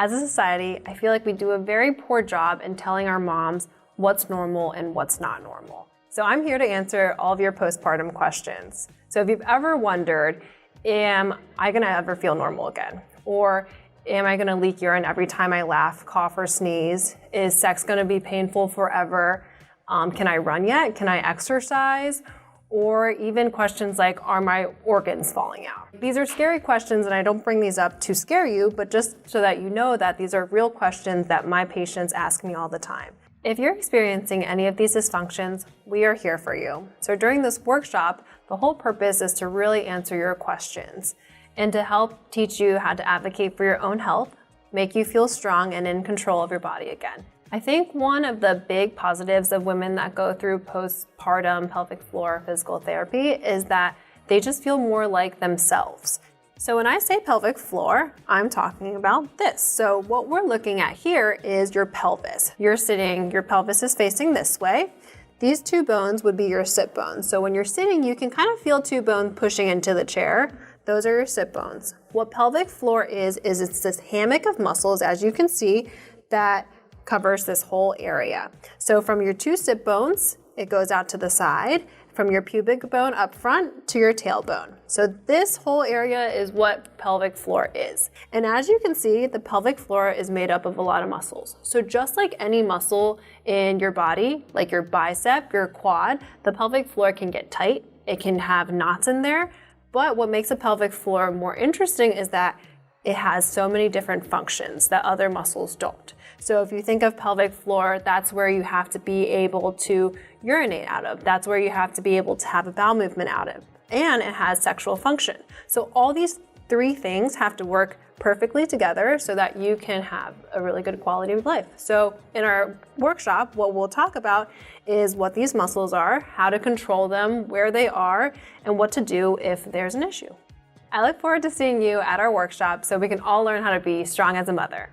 As a society, I feel like we do a very poor job in telling our moms what's normal and what's not normal. So I'm here to answer all of your postpartum questions. So if you've ever wondered, am I gonna ever feel normal again? Or am I gonna leak urine every time I laugh, cough, or sneeze? Is sex gonna be painful forever? Can I run yet? Can I exercise? Or even questions like, are my organs falling out? These are scary questions, and I don't bring these up to scare you, but just so that you know that these are real questions that my patients ask me all the time. If you're experiencing any of these dysfunctions, we are here for you. So during this workshop, the whole purpose is to really answer your questions and to help teach you how to advocate for your own health, make you feel strong and in control of your body again. I think one of the big positives of women that go through postpartum pelvic floor physical therapy is that they just feel more like themselves. So when I say pelvic floor, I'm talking about this. So what we're looking at here is your pelvis. You're sitting, your pelvis is facing this way. These two bones would be your sit bones. So when you're sitting, you can kind of feel two bones pushing into the chair. Those are your sit bones. What pelvic floor is it's this hammock of muscles, as you can see, that covers this whole area. So from your two sit bones, it goes out to the side, from your pubic bone up front to your tailbone. So this whole area is what pelvic floor is. And as you can see, the pelvic floor is made up of a lot of muscles. So just like any muscle in your body, like your bicep, your quad, the pelvic floor can get tight. It can have knots in there. But what makes a pelvic floor more interesting is that it has so many different functions that other muscles don't. So if you think of pelvic floor, that's where you have to be able to urinate out of. That's where you have to be able to have a bowel movement out of. And it has sexual function. So all these three things have to work perfectly together so that you can have a really good quality of life. So in our workshop, what we'll talk about is what these muscles are, how to control them, where they are, and what to do if there's an issue. I look forward to seeing you at our workshop so we can all learn how to be strong as a mother.